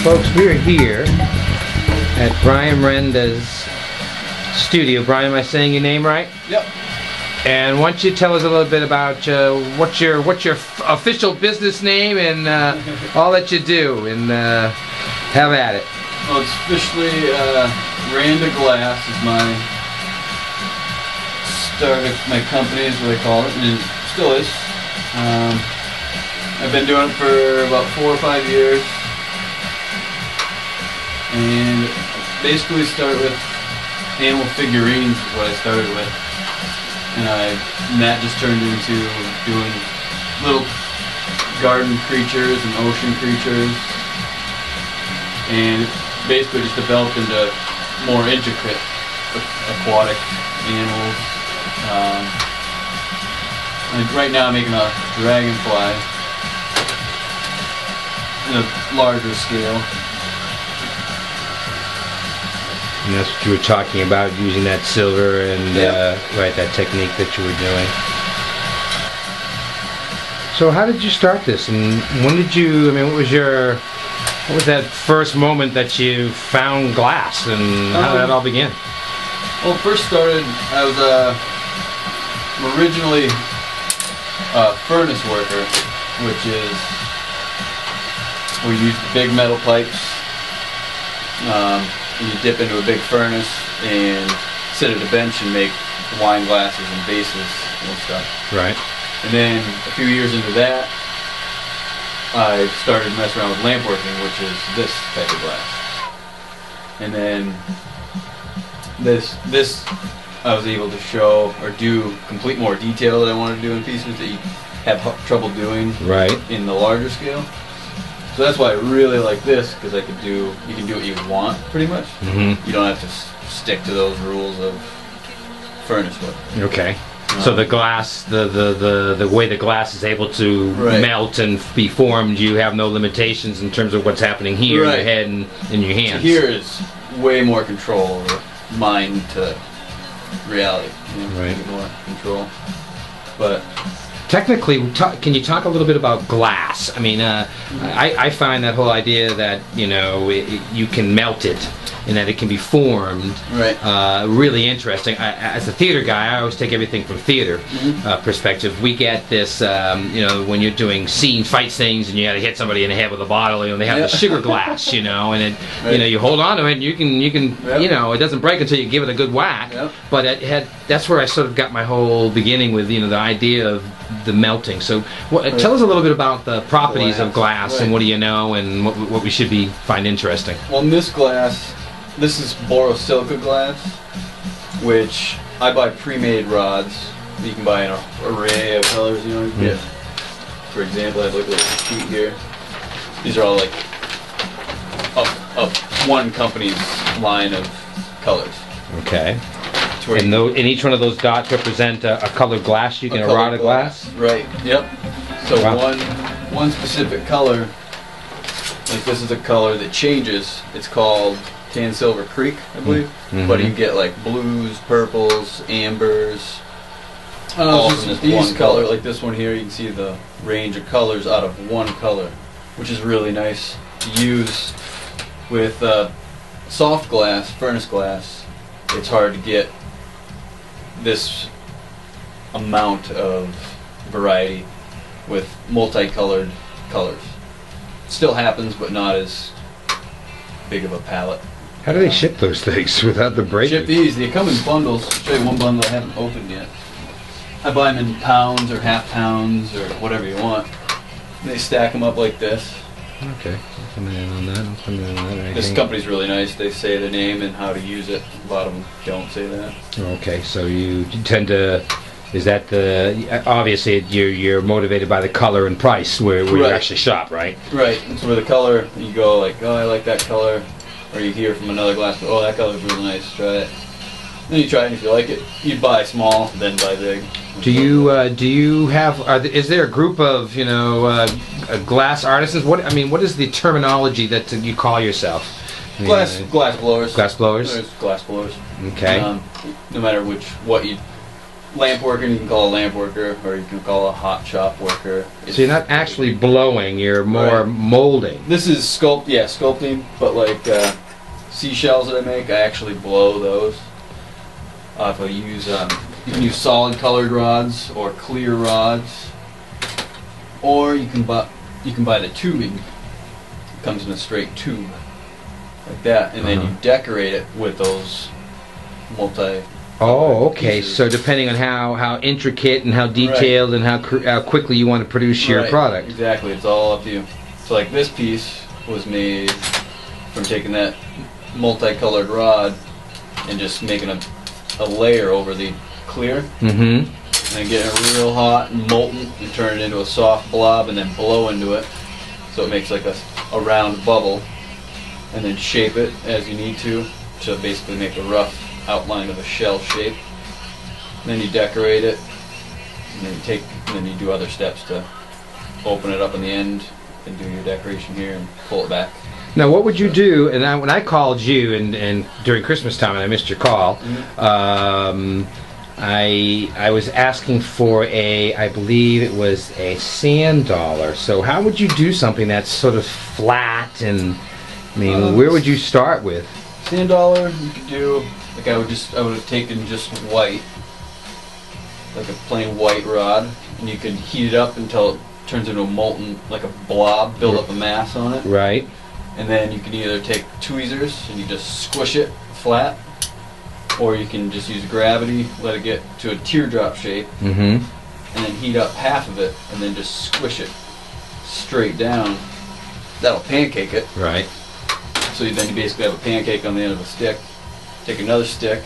Folks, we're here at Bryan Randa's studio. Bryan, am I saying your name right? Yep. And why don't you tell us a little bit about what's your official business name and all that you do, and have at it. Well, it's officially Randa Glass is my start of my company, is what I call it, and it still is. I've been doing it for about 4 or 5 years, and basically start with animal figurines is what I started with, and that just turned into doing little garden creatures and ocean creatures, and it basically just developed into more intricate aquatic animals. Like right now I'm making a dragonfly in a larger scale. And that's what you were talking about, using that silver and right, that technique that you were doing. So how did you start this, and when did you, I mean, what was that first moment that you found glass, and how did that all begin? Well, it first started, I was originally a furnace worker, which is, we use big metal pipes. You dip into a big furnace and sit at a bench and make wine glasses and vases and stuff. Right. And then a few years into that, I started messing around with lamp working, which is this type of glass. And then this I was able to show or do complete more detail that I wanted to do in pieces that you have trouble doing in the larger scale. So that's why I really like this, because you can do what you want pretty much. Mm-hmm. You don't have to stick to those rules of furnace work. Okay. So the glass, the way the glass is able to melt and be formed, you have no limitations in terms of what's happening here in your head and in your hands. So here is way more control over mind to reality. You know, more control. But technically, can you talk a little bit about glass? I mean, I find that whole idea that, you know, you can melt it and that it can be formed really interesting. As a theater guy, I always take everything from theater perspective. We get this, you know, when you're doing fight scenes and you got to hit somebody in the head with a bottle, you know, they have the sugar glass, you know, and it, you know, you hold on to it and you can, you know, it doesn't break until you give it a good whack. But that's where I sort of got my whole beginning with, you know, the idea of the melting. So tell us a little bit about the properties of glass and what do you know and what we should find interesting. Well, in this glass, this is borosilicate glass, which I buy pre-made rods. You can buy an array of colors, you know. You get, for example, I have like a little sheet here. These are all like of one company's line of colors. Okay. And each one of those dots represent a colored glass. You can a rod of glass. Right. Yep. So one specific color, like this is a color that changes. It's called Tan Silver Creek, I believe. But you get like blues, purples, ambers, all from this one color. Like this one here, you can see the range of colors out of one color, which is really nice to use with soft glass, furnace glass. It's hard to get this amount of variety with multicolored colors. Still happens, but not as big of a palette. How do they ship those things without the breakage? Ship these. They come in bundles. I'll show you one bundle I haven't opened yet. I buy them in pounds or half pounds or whatever you want. And they stack them up like this. Okay. I'll come in on that. This company's really nice. They say the name and how to use it. A lot of them don't say that. Okay, so you tend to... Is that obviously you're motivated by the color and price where you actually shop, right? Right. It's where the color, you go like, oh, I like that color. Or you hear from another glass, oh, that color's really nice, try it. Then you try it, and if you like it, you buy small, then buy big. Do you have? Is there a group of glass artisans? What is the terminology that you call yourself? Glass blowers. Glass blowers. There's glass blowers. Okay. No matter what you lamp worker, you can call a lamp worker, or you can call a hot shop worker. So you're not actually blowing; you're more molding. This is sculpting, but like seashells that I make, I actually blow those. If I use, you can use solid colored rods or clear rods, or you can buy the tubing. It comes in a straight tube, like that, and then you decorate it with those multi. Oh, okay. pieces. So depending on how intricate and how detailed and how quickly you want to produce your product. Exactly, it's all up to you. So like this piece was made from taking that multicolored rod and just making a layer over the clear, and then getting it real hot and molten and turn it into a soft blob and then blow into it so it makes like a round bubble, and then shape it as you need to basically make a rough outline of a shell shape. And then you decorate it, and then you do other steps to open it up in the end and do your decoration here and pull it back. Now, what would you do? And when I called you, and during Christmas time, and I missed your call, I was asking for I believe it was a sand dollar. So how would you do something that's sort of flat? And I mean, where would you start with? Sand dollar, you could do like I would have taken just white, like a plain white rod, and you could heat it up until it turns into a molten, like a blob, build up a mass on it. Right. And then you can either take tweezers and you just squish it flat, or you can just use gravity, let it get to a teardrop shape, and then heat up half of it, and then just squish it straight down. That'll pancake it. Right. So then you basically have a pancake on the end of a stick. Take another stick,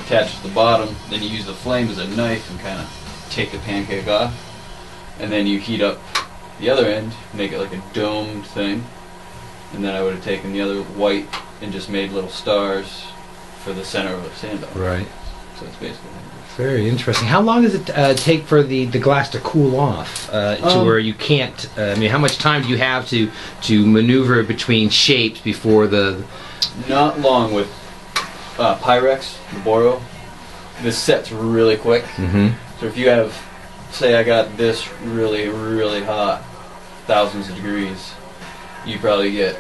attach it to the bottom, then you use the flame as a knife and kind of take the pancake off. And then you heat up the other end, make it like a domed thing. And then I would have taken the other white and just made little stars for the center of a sand dollar. Right. So it's basically very interesting. How long does it take for the glass to cool off to where you can't? I mean, how much time do you have to maneuver between shapes before the? Not long with Pyrex, the Boro. This sets really quick. So if you have, say, I got this really, really hot, thousands of degrees, you probably get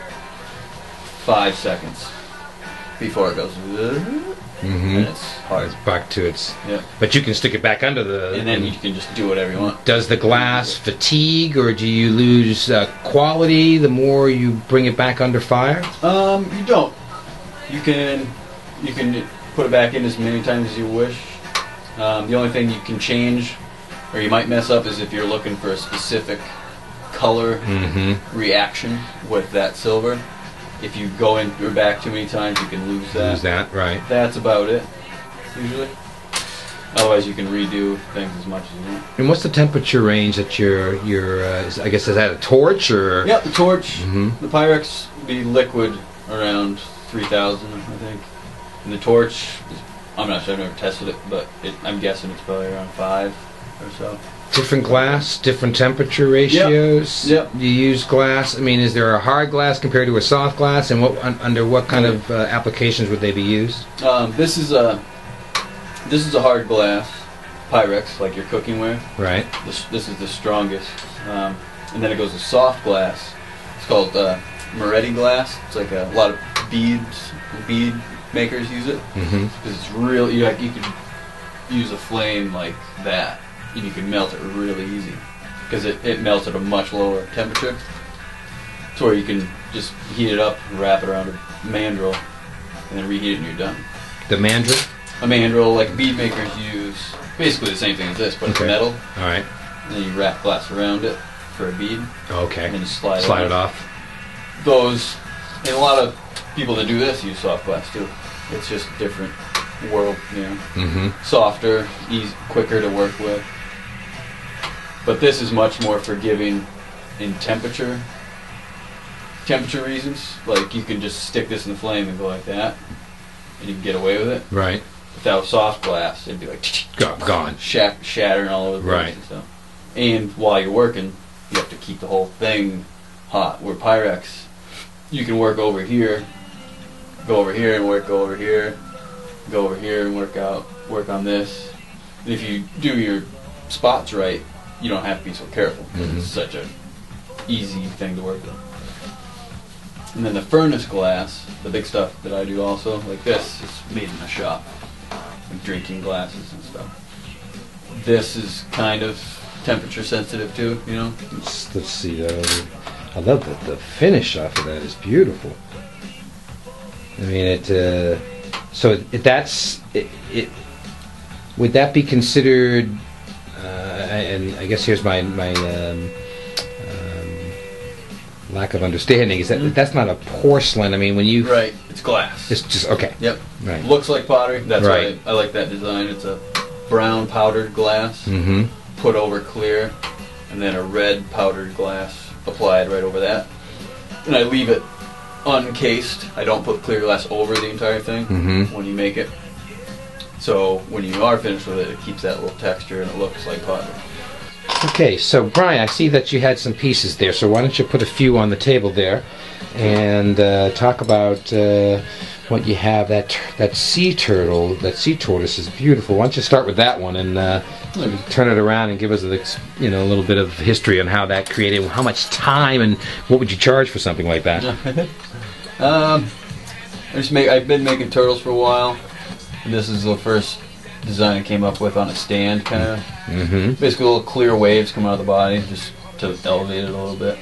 5 seconds before it goes. And it's hard. It's back to its. Yeah. But you can stick it back under the. And then you can just do whatever you want. Does the glass fatigue, or do you lose quality the more you bring it back under fire? You don't. You can put it back in as many times as you wish. The only thing you can change, or you might mess up, is if you're looking for a specific color reaction with that silver. If you go in or back too many times, you can lose that. Lose that, right. That's about it, usually. Otherwise, you can redo things as much as you want. And what's the temperature range that your I guess, is that a torch, or? Yep, the torch. The Pyrex would be liquid around 3,000, I think. And the torch, I'm not sure, I've never tested it, but I'm guessing it's probably around 5 or so. Different glass, different temperature ratios. Yep. You use glass. I mean, is there a hard glass compared to a soft glass, and under what kind of applications would they be used? This is a hard glass, Pyrex, like your cookware. Right. This is the strongest, and then it goes to soft glass. It's called Moretti glass. It's like a lot of bead makers use it because it's real. You could use a flame like that, and you can melt it really easy because it melts at a much lower temperature. To where you can just heat it up, and wrap it around a mandrel, and then reheat it, and you're done. The mandrel? A mandrel, like bead makers use, basically the same thing as this, but it's metal. All right. And then you wrap glass around it for a bead. Okay. And then you slide it off. Those, and a lot of people that do this use soft glass too. It's just a different world, you know. Softer, quicker to work with. But this is much more forgiving in temperature reasons. Like you can just stick this in the flame and go like that, and you can get away with it. Right. Without soft glass, it'd be like gone, shattering all over the place. Right. And stuff. And while you're working, you have to keep the whole thing hot. Where Pyrex, you can work over here, go over here and work, go over here, go over here and work on this. And if you do your spots right, you don't have to be so careful. It's such a easy thing to work with. And then the furnace glass, the big stuff that I do also, like this, is made in a shop, like drinking glasses and stuff. This is kind of temperature sensitive too, you know. Let's see. I love the finish off of that is beautiful. I mean, would that be considered? And I guess here's my lack of understanding is that that's not a porcelain. I mean, when you right, it's glass. It's just okay. Yep. Right. Looks like pottery. That's right. why I like that design. It's a brown powdered glass put over clear, and then a red powdered glass applied right over that. And I leave it uncased. I don't put clear glass over the entire thing when you make it. So when you are finished with it, it keeps that little texture and it looks like pottery. Okay, so Bryan, I see that you had some pieces there, so why don't you put a few on the table there and talk about what you have. That sea turtle, that sea tortoise is beautiful. Why don't you start with that one and turn it around and give us a little bit of history on how that created, how much time, and what would you charge for something like that? I've been making turtles for a while. And this is the first design I came up with on a stand, kind of. Basically, little clear waves come out of the body, just to elevate it a little bit.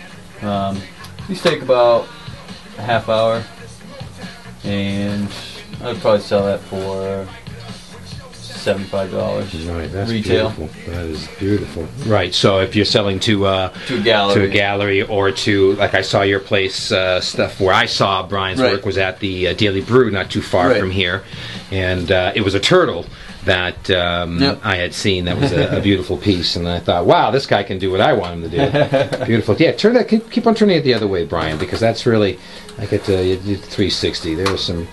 These take about a half hour, and I'd probably sell that for $75 right, that's retail. Beautiful. That is beautiful. Right. So if you're selling to a gallery, or to, like I saw your place stuff where I saw Bryan's work was at the Daily Brew, not too far from here, and it was a turtle that I had seen. That was a beautiful piece, and I thought, wow, this guy can do what I want him to do. Beautiful. Yeah, turn that. Keep on turning it the other way, Bryan, because that's really like at 360. There was some.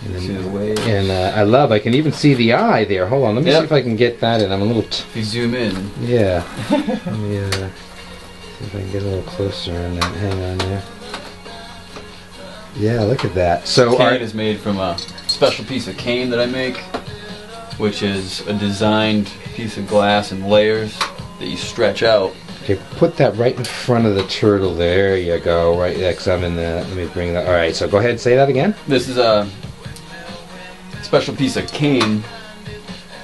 And I can even see the eye there. Hold on, let me see if I can get that in. I'm a little... If you zoom in. Yeah. Let me see if I can get a little closer on that. Hang on there. Yeah, look at that. So cane is made from a special piece of cane that I make, which is a designed piece of glass in layers that you stretch out. Okay, put that right in front of the turtle. There you go. Right next, I'm in the... Let me bring that... All right, so go ahead and say that again. This is a special piece of cane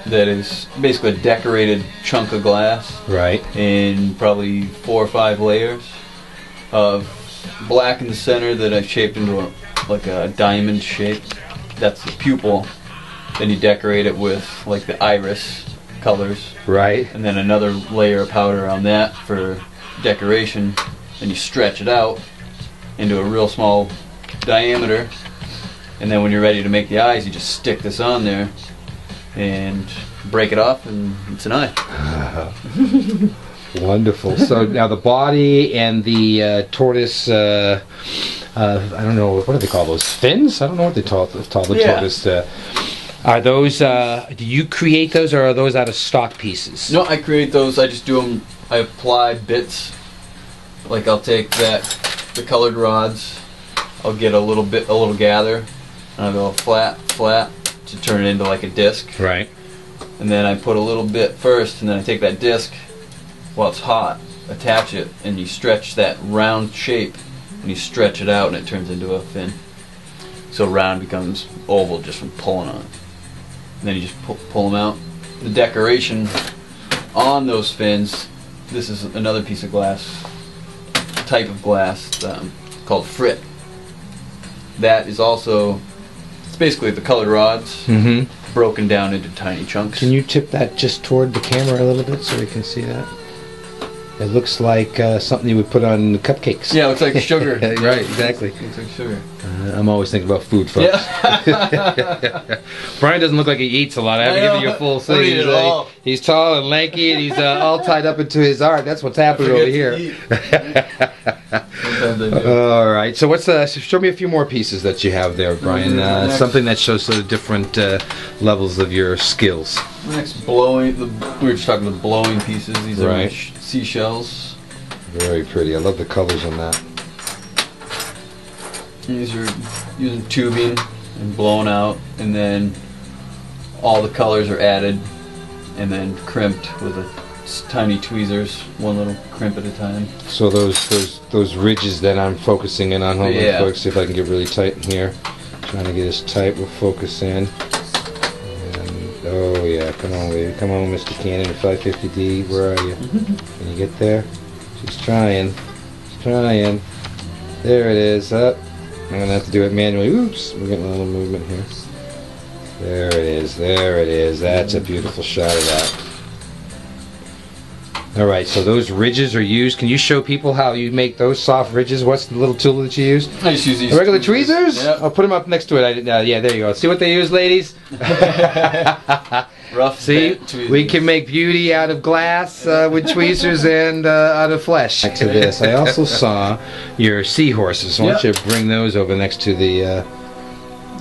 that is basically a decorated chunk of glass, right, in probably 4 or 5 layers of black in the center that I shaped into a diamond shape. That's the pupil. Then you decorate it with like the iris colors, right, and then another layer of powder on that for decoration. Then you stretch it out into a real small diameter. And then when you're ready to make the eyes, you just stick this on there and break it off, and it's an eye. Wonderful. So now the body and the tortoise, I don't know, what do they call those? Fins? I don't know what they call the tortoise. Are those, do you create those, or are those out of stock pieces? No, I create those. I just do them, I apply bits. Like I'll take the colored rods, I'll get a little gather, and I'll go flat to turn it into like a disc. Right. And then I put a little bit first, and then I take that disc while it's hot, attach it, and you stretch that round shape, and you stretch it out, and it turns into a fin. So round becomes oval just from pulling on it. And then you just pull them out. The decoration on those fins, this is another piece of glass, type of glass called frit. That is also, it's basically the colored rods broken down into tiny chunks. Can you tip that just toward the camera a little bit so we can see that? It looks like something you would put on cupcakes. Yeah, it looks like sugar. Right, exactly. It looks like sugar. I'm always thinking about food, folks. Yeah. Bryan doesn't look like he eats a lot. I haven't given you a full thing. He's tall and lanky, and he's all tied up into his art. That's what's happening over here. All right. So what's show me a few more pieces that you have there, Bryan. Something that shows sort of different levels of your skills. Next, blowing. We were just talking about blowing pieces. These are seashells. Very pretty. I love the colors on that. These are using tubing and blown out, and then all the colors are added and then crimped with tiny tweezers, one little crimp at a time. So those ridges that I'm focusing in on, hold on, folks, see if I can get really tight in here. Trying to get as tight, we'll focus in. And, oh yeah, come on, baby, come on, Mr. Cannon, 550D, where are you? Can you get there? She's trying, trying. There it is, up. I'm gonna have to do it manually. Oops, we're getting a little movement here. There it is, there it is. That's a beautiful shot of that. Alright, so those ridges are used. Can you show people how you make those soft ridges? What's the little tool that you use? I just use these regular tweezers? Yep. I'll put them up next to it. Yeah, there you go. See what they use, ladies? Rough. See, we can make beauty out of glass with tweezers and out of flesh. Back to this, I also saw your seahorses. Why don't you bring those over next to the...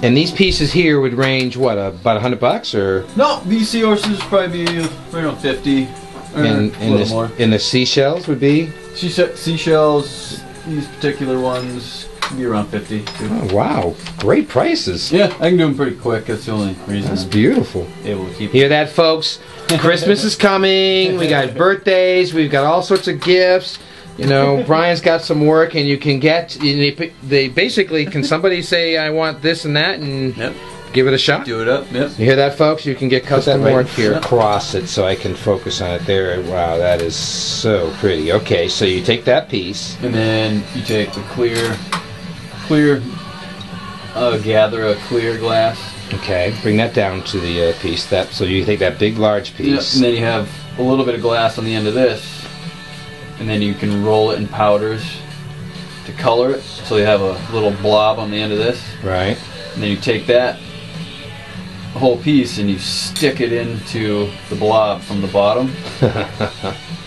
And these pieces here would range, what, about $100 or? No, these seahorses probably be around 50. And the seashells would be? Seashells, these particular ones, could be around 50 too. Oh wow, great prices. Yeah, I can do them pretty quick. That's the only reason. That's beautiful. Able to keep. Hear that, folks? Christmas is coming. We got birthdays. We've got all sorts of gifts. You know, Brian's got some work, and you can get. They basically can somebody say I want this and that, and give it a shot. Do it up. Yep. You hear that, folks? You can get custom work here across it, so I can focus on it there. Wow, that is so pretty. Okay, so you take that piece, and then you take the clear, gather a clear glass. Okay, bring that down to the piece. So you take that big, large piece. Yep. And then you have a little bit of glass on the end of this. And then you can roll it in powders to color it, so you have a little blob on the end of this. Right. And then you take that whole piece and you stick it into the blob from the bottom.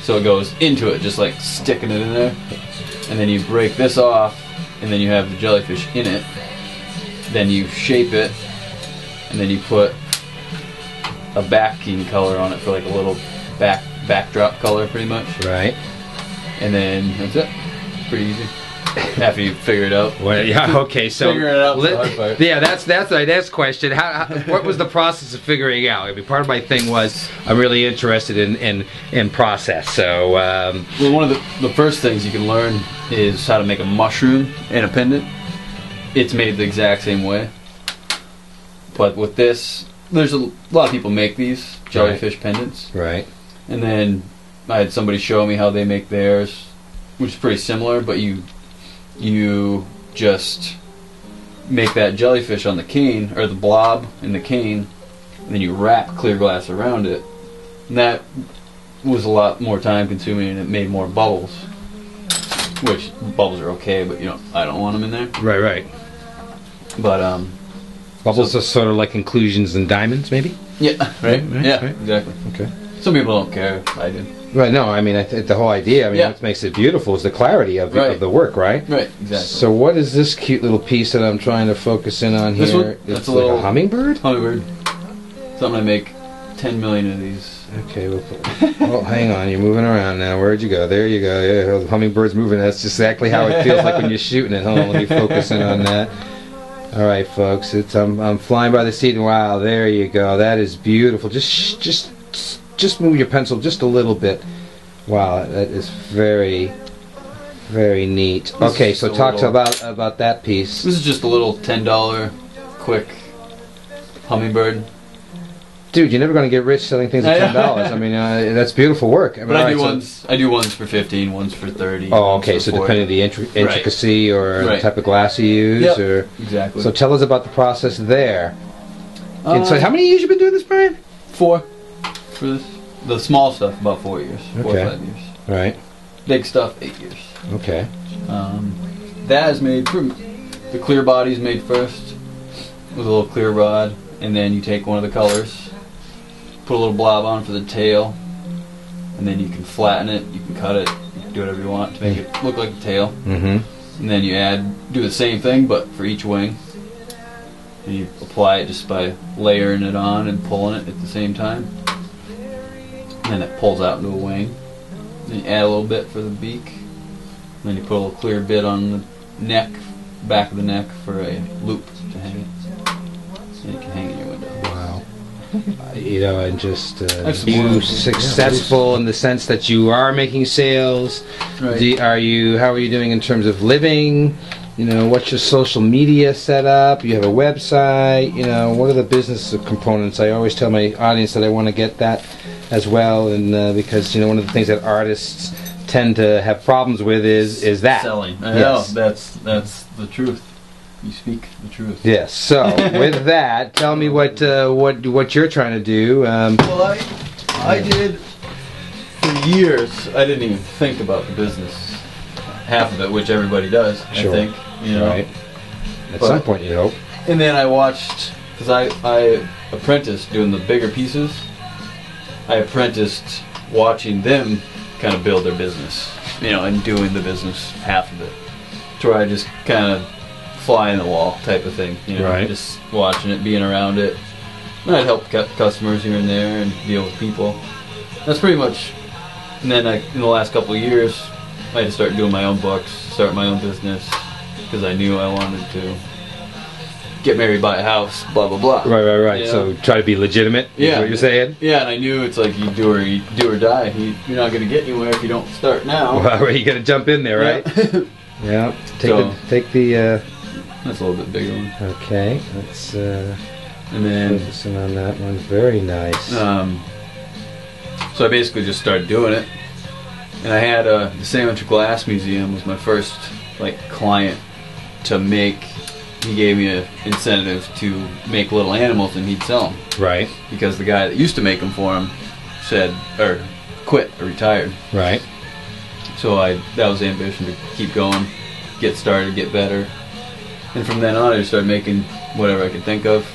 So it goes into it, just like sticking it in there. And then you break this off, and then you have the jellyfish in it. Then you shape it, and then you put a backing color on it for like a little backdrop color, pretty much. Right. And then that's it. Pretty easy. After you figure it out. Well, yeah. Okay. So figuring it out is the hard part. Yeah, that's my next question. What was the process of figuring out? I mean, part of my thing was I'm really interested in process. So. Well, one of the first things you can learn is how to make a mushroom and a pendant. It's made the exact same way. But with this, there's a lot of people make these jellyfish pendants. Right. And then I had somebody show me how they make theirs, which is pretty similar, but you just make that jellyfish on the cane, or the blob in the cane, and then you wrap clear glass around it. And that was a lot more time consuming, and it made more bubbles. Which, bubbles are okay, but I don't want them in there. Right. But, bubbles are sort of like inclusions in diamonds, maybe? Yeah, right? Yeah, exactly. Okay. Some people don't care. I do. Right, no, I mean, the whole idea, I mean, what makes it beautiful is the clarity of the work, right? Right, exactly. So what is this cute little piece that I'm trying to focus in on here? This one? It's That's a like little a hummingbird? Hummingbird. Something I make 10 million of these. Okay, well, hang on, you're moving around now. Where'd you go? There you go. Yeah, the hummingbird's moving. That's exactly how it feels like when you're shooting it. Hold on, let me focus in on that. All right, folks, I'm flying by the seat. Wow, there you go. That is beautiful. Just move your pencil just a little bit. Wow, that is very, very neat. Okay, so talk about that piece. This is just a little $10 quick hummingbird. Dude, you're never going to get rich selling things at $10. I mean, that's beautiful work. I mean, but I do ones for 15, ones for 30. Oh, okay. So depending on the intricacy or the type of glass you use, or exactly. So tell us about the process there. So how many years you been doing this, Brian? 4 for this. The small stuff, about 4 years. 4 or 5 years. Right. Big stuff, 8 years. Okay. That is made. The clear body is made first with a little clear rod, and then you take one of the colors. Put a little blob on for the tail, and then you can flatten it, you can cut it, you can do whatever you want to make it look like a tail. Mm-hmm. And then you do the same thing, but for each wing. And you apply it just by layering it on and pulling it at the same time. And then it pulls out into a wing. Then you add a little bit for the beak. And then you put a little clear bit on the neck, back of the neck, for a loop to hang it. And you can hang it in your window. Wow. you know, and just you successful in the sense that you are making sales. Right. How are you doing in terms of living? You know, what's your social media setup? You have a website. You know, what are the business components? I always tell my audience that I want to get that as well, and because you know, one of the things that artists tend to have problems with is that selling. I know, that's the truth. You speak the truth. Yes. So with that, tell me what you're trying to do. Well, I did for years. I didn't even think about the business, half of it, which everybody does. Sure. I think, you know. Right. At some point, you hope. And then I watched, because I apprenticed doing the bigger pieces. I apprenticed watching them kind of build their business, you know, and doing the business half of it. To where I just kind of fly in the wall type of thing, you know, right. Just watching it, being around it. And I'd help customers here and there and deal with people. That's pretty much. And then in the last couple of years, I had to start doing my own books, start my own business, because I knew I wanted to get married, buy a house, blah blah blah. Right. You know? So try to be legitimate. Yeah, is what you're saying. Yeah, and I knew it's like you do or die. You're not going to get anywhere if you don't start now. Well, you got to jump in there, right? Yeah. Take the. That's a little bit bigger one. Okay, let's and then focusing on that one. Very nice. So I basically just started doing it, and I had the Sandwich Glass Museum was my first like client to make. He gave me an incentive to make little animals, and he'd sell them. Right. Because the guy that used to make them for him quit or retired. Right. So that was the ambition, to keep going, get started, get better. And from then on, I just started making whatever I could think of.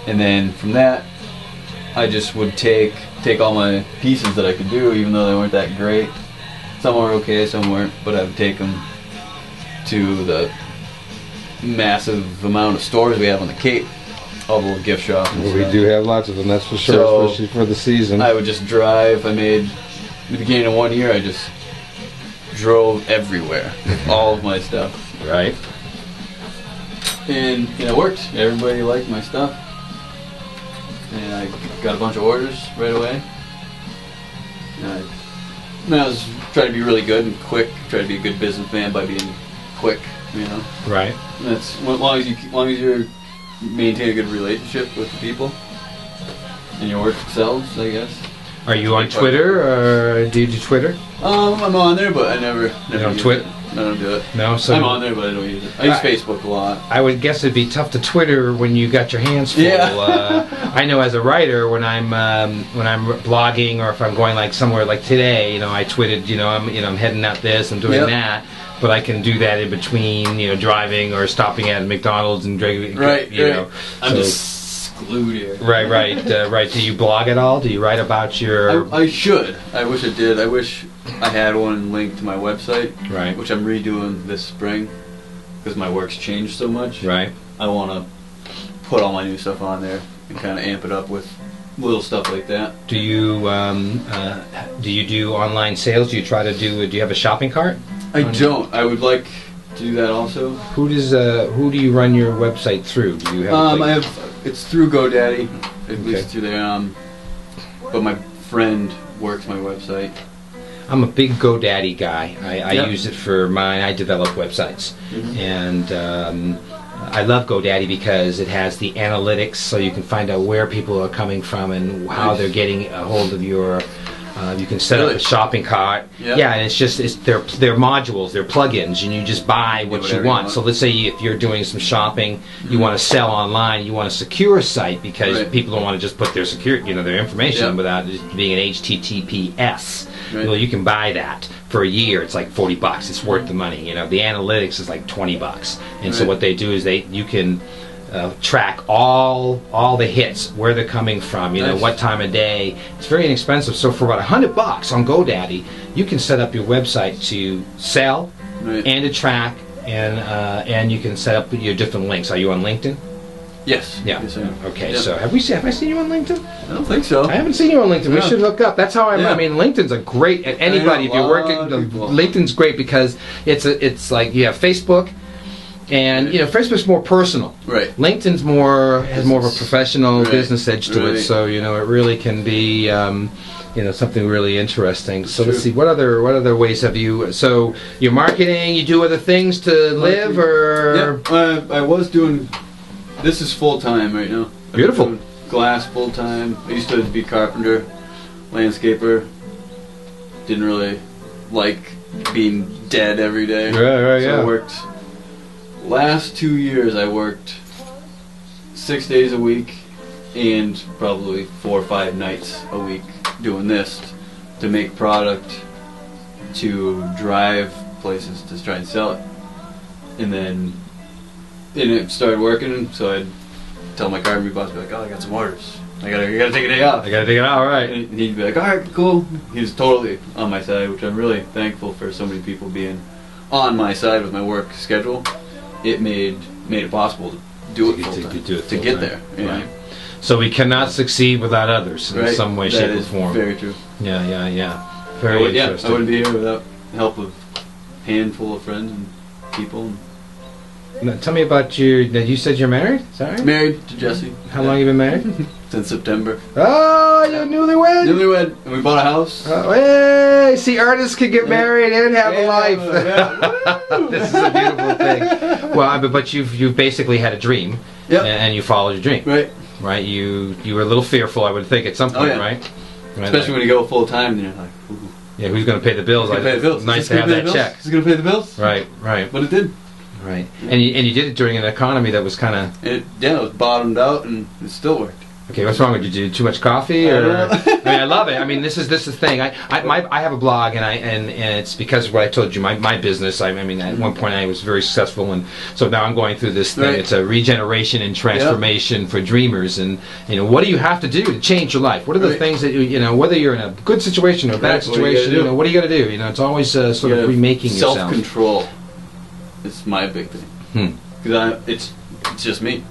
And then from that, I just would take all my pieces that I could do, even though they weren't that great. Some were okay, some weren't, but I would take them to the massive amount of stores we have on the Cape, all the little gift shops. Well, we do have lots of them, that's for sure, so especially for the season. I would just drive. I made, at the beginning of 1 year, I just drove everywhere, all of my stuff. Right. And it worked. Everybody liked my stuff. And I got a bunch of orders right away. And I was trying to be really good and quick, trying to be a good businessman by being quick, you know. Right. And that's as long as you maintain a good relationship with the people and your work sells, I guess. Are you on Twitter, or do you do Twitter? I'm on there, but I never don't tweet? I don't do it. No, so I'm on there, but I don't use it. I use Facebook a lot. I would guess it'd be tough to Twitter when you got your hands full. Yeah. I know as a writer, when I'm blogging, or if I'm going like somewhere like today, you know, I tweeted, I'm heading out this, I'm doing that, but I can do that in between, driving or stopping at McDonald's and drinking. Right. Know. I'm just glued here. Right. Do you blog at all? Do you write about your? I should. I wish I did. I wish I had one linked to my website. Right. Which I'm redoing this spring because my work's changed so much. Right. I want to put all my new stuff on there and kind of amp it up with little stuff like that. Do you do online sales? Do you do you have a shopping cart? I don't. I would like to do that also. Who do you run your website through? Do you have? It's through GoDaddy, at least through there. But my friend works my website. I'm a big GoDaddy guy. I use it for mine. I develop websites, and I love GoDaddy because it has the analytics, so you can find out where people are coming from and how they're getting a hold of your. You can set up a shopping cart. Yeah, and they're modules, they're plugins, and you just buy what you want. So let's say if you're doing some shopping, you want to sell online, you want a secure site because people don't want to just put their their information without it being an HTTPS. Right. Well, you can buy that for a year. It's like $40. It's worth the money. The analytics is like $20. And so what they do is you can track all the hits, where they're coming from, what time of day. It's very inexpensive. So for about $100 on GoDaddy, you can set up your website to sell and to track, and you can set up your different links. Are you on LinkedIn? Yes. Yeah. Yes, I am. Okay. So have I seen you on LinkedIn? I don't think so. I haven't seen you on LinkedIn. We should hook up. That's how I mean, LinkedIn's a great. Anybody, if you're working, LinkedIn's great because it's like you have Facebook. And you know, Facebook's more personal. Right. LinkedIn's has more of a professional business edge to it. So you know, it really can be you know, something really interesting. So let's see, what other ways have you? So you're marketing, you do other things to live, or? Yeah, I was doing. This is full time right now. Beautiful. Glass full time. I used to be carpenter, landscaper. Didn't really like being dead every day. Right, so I worked. Last 2 years, I worked 6 days a week, and probably 4 or 5 nights a week doing this to make product, to drive places to try and sell it, and then it started working. So I'd tell my carpentry boss, be like, "Oh, I got some orders. I gotta take a day off. I gotta take it out, right?" And he'd be like, "All right, cool." He's totally on my side, which I'm really thankful for. So many people being on my side with my work schedule. It made it possible to do it full time, to get there. Right. So we cannot succeed without others in some way, shape, or form. Very true. Yeah. Very interesting. I wouldn't be here without the help of a handful of friends and people. Now, tell me about you said you're married? Is that right? Married to Jessie. How long have you been married? Since September. Oh, you're newlywed? Newlywed, and we bought a house. Hey, see, artists can get married and have a life. This is a beautiful thing. Well, but you've basically had a dream, and you followed your dream. Right. You were a little fearful, I would think, at some point, right? Especially when you go full time, then you're like, ooh. Yeah, who's going to pay the bills? Who's gonna pay the bills? Nice to have that check. Who's going to pay the bills? Right. But it did. Right. And you did it during an economy that was kind of... It was bottomed out, and it still worked. Okay, what's wrong with you? Did you do too much coffee? Or? I mean, I love it. I mean, this is the thing. I have a blog, and it's because of what I told you. My business. I mean, at one point I was very successful, and so now I'm going through this thing. Right. It's a regeneration and transformation for dreamers. And you know, what do you have to do to change your life? What are the things that you know? Whether you're in a good situation or a bad situation, you know, what are you got to do? You know, it's always sort of remaking yourself. Self-control is my big thing. Because it's just me.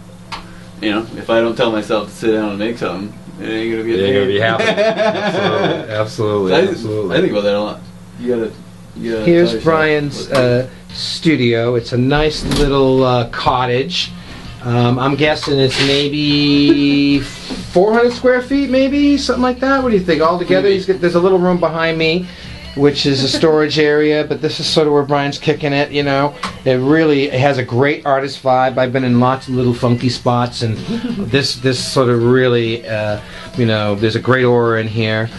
You know, if I don't tell myself to sit down and make something, it ain't gonna be happening. Absolutely. I think about that a lot. You gotta Here's Bryan's studio. It's a nice little cottage. I'm guessing it's maybe 400 square feet, maybe something like that. What do you think? All together, there's a little room behind me, which is a storage area, but this is sort of where Bryan's kicking it, you know. It has a great artist vibe. I've been in lots of little funky spots, and this sort of really, you know, there's a great aura in here.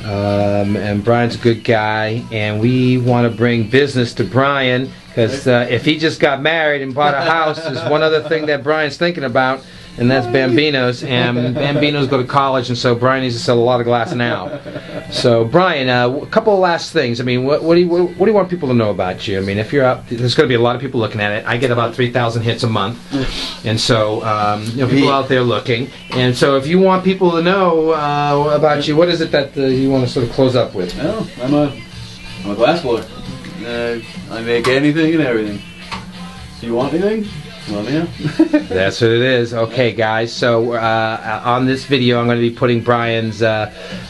And Bryan's a good guy, and we want to bring business to Bryan, because if he just got married and bought a house, there's one other thing that Bryan's thinking about, and that's Bambinos. And Bambinos go to college, and so Bryan needs to sell a lot of glass now. So Bryan, a couple of last things. I mean, what do you want people to know about you? I mean, if you're out, there's going to be a lot of people looking at it. I get about 3,000 hits a month, and so you know, people out there looking. And so, if you want people to know about you, what is it that you want to sort of close up with? Well, I'm a glass blower. I make anything and everything. Do you want anything? Let me know. That's what it is. Okay, guys. So on this video, I'm going to be putting Bryan's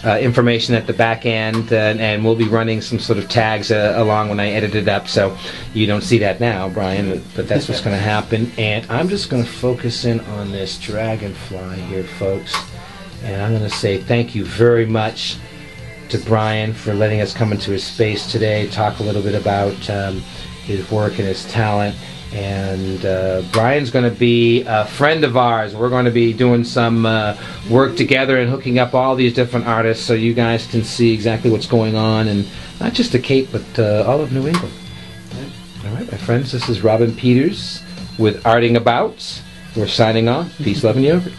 information at the back end, and we'll be running some sort of tags along when I edit it up. So you don't see that now, Bryan, but that's what's going to happen. And I'm just going to focus in on this dragonfly here, folks. And I'm going to say thank you very much to Bryan for letting us come into his space today, talk a little bit about his work and his talent. And Bryan's going to be a friend of ours. We're going to be doing some work together and hooking up all these different artists so you guys can see exactly what's going on, and not just the Cape, but all of New England. All right, my friends, this is Robin Peters with Arting About. We're signing off. Peace, love, and yogurt.